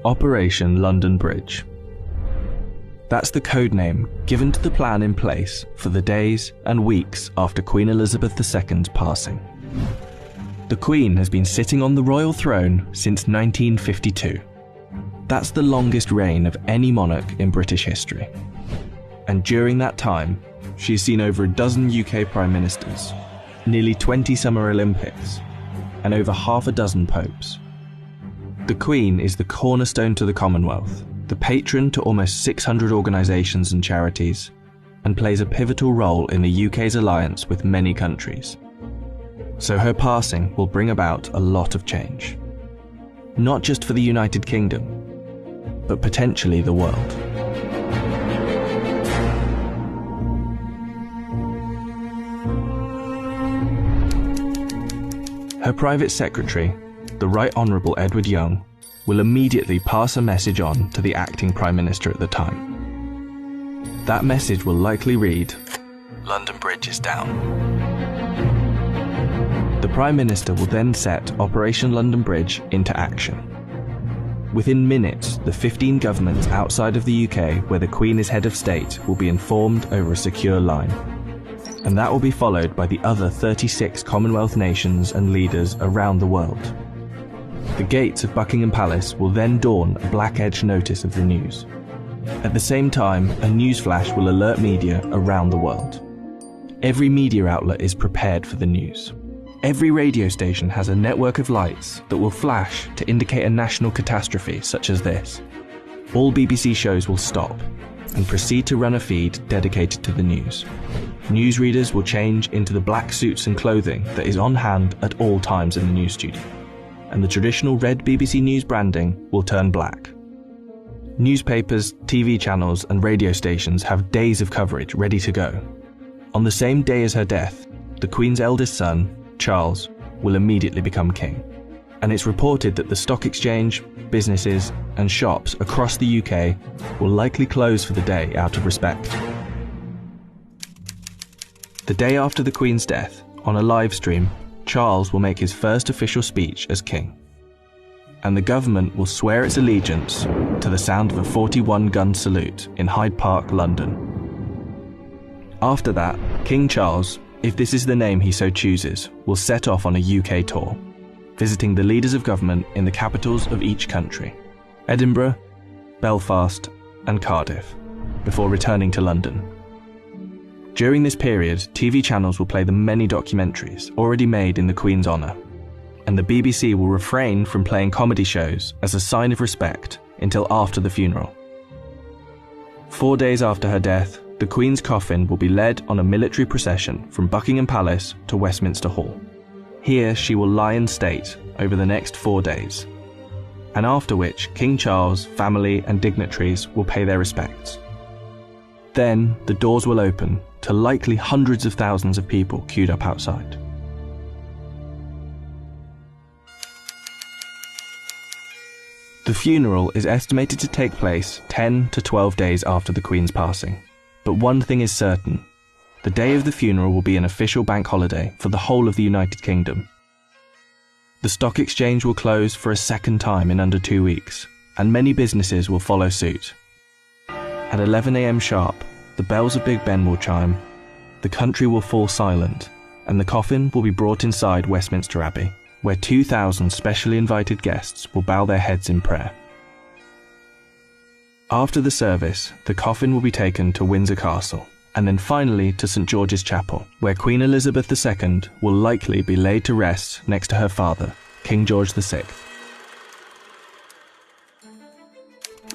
Operation London Bridge. That's the code name given to the plan in place for the days and weeks after Queen Elizabeth II's passing. The Queen has been sitting on the royal throne since 1952. That's the longest reign of any monarch in British history. And during that time, she's seen over a dozen UK Prime Ministers, nearly 20 Summer Olympics, and over half a dozen popes. The Queen is the cornerstone to the Commonwealth, the patron to almost 600 organisations and charities, and plays a pivotal role in the UK's alliance with many countries. So her passing will bring about a lot of change. Not just for the United Kingdom, but potentially the world. Her private secretary, the Right Honourable Edward Young, will immediately pass a message on to the acting Prime Minister at the time. That message will likely read, "London Bridge is down." The Prime Minister will then set Operation London Bridge into action. Within minutes, the 15 governments outside of the UK where the Queen is head of state will be informed over a secure line. And that will be followed by the other 36 Commonwealth nations and leaders around the world. The gates of Buckingham Palace will then dawn a black-edged notice of the news. At the same time, a newsflash will alert media around the world. Every media outlet is prepared for the news. Every radio station has a network of lights that will flash to indicate a national catastrophe such as this. All BBC shows will stop and proceed to run a feed dedicated to the news. Newsreaders will change into the black suits and clothing that is on hand at all times in the news studio, and the traditional red BBC News branding will turn black. Newspapers, TV channels and radio stations have days of coverage ready to go. On the same day as her death, the Queen's eldest son, Charles, will immediately become king, and it's reported that the stock exchange, businesses and shops across the UK will likely close for the day out of respect. The day after the Queen's death, on a live stream, Charles will make his first official speech as king, and the government will swear its allegiance to the sound of a 41-gun salute in Hyde Park, London. After that, King Charles, if this is the name he so chooses, will set off on a UK tour, visiting the leaders of government in the capitals of each country, Edinburgh, Belfast and Cardiff, before returning to London. During this period, TV channels will play the many documentaries already made in the Queen's honour, and the BBC will refrain from playing comedy shows as a sign of respect until after the funeral. 4 days after her death, the Queen's coffin will be led on a military procession from Buckingham Palace to Westminster Hall. Here she will lie in state over the next 4 days, and after which King Charles, family and dignitaries will pay their respects. Then the doors will open to likely hundreds of thousands of people queued up outside. The funeral is estimated to take place 10 to 12 days after the Queen's passing. But one thing is certain, the day of the funeral will be an official bank holiday for the whole of the United Kingdom. The stock exchange will close for a second time in under 2 weeks, and many businesses will follow suit. At 11 AM sharp, the bells of Big Ben will chime, the country will fall silent, and the coffin will be brought inside Westminster Abbey, where 2,000 specially invited guests will bow their heads in prayer. After the service, the coffin will be taken to Windsor Castle, and then finally to St George's Chapel, where Queen Elizabeth II will likely be laid to rest next to her father, King George VI.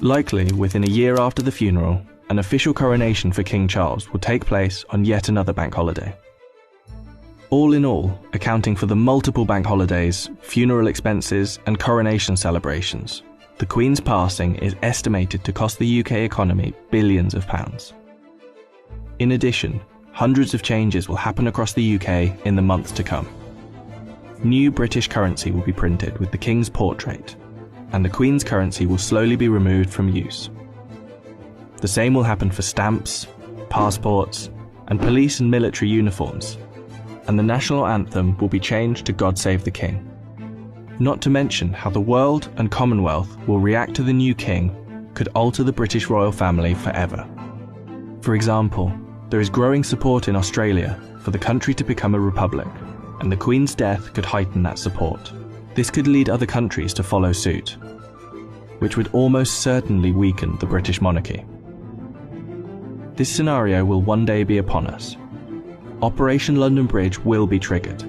Likely within a year after the funeral, an official coronation for King Charles will take place on yet another bank holiday. All in all, accounting for the multiple bank holidays, funeral expenses and coronation celebrations, the Queen's passing is estimated to cost the UK economy billions of pounds. In addition, hundreds of changes will happen across the UK in the months to come. New British currency will be printed with the King's portrait, and the Queen's currency will slowly be removed from use. The same will happen for stamps, passports, and police and military uniforms, and the national anthem will be changed to God Save the King. Not to mention how the world and Commonwealth will react to the new king could alter the British royal family forever. For example, there is growing support in Australia for the country to become a republic, and the Queen's death could heighten that support. This could lead other countries to follow suit, which would almost certainly weaken the British monarchy. This scenario will one day be upon us. Operation London Bridge will be triggered,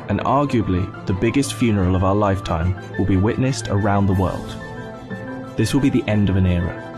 and arguably the biggest funeral of our lifetime will be witnessed around the world. This will be the end of an era.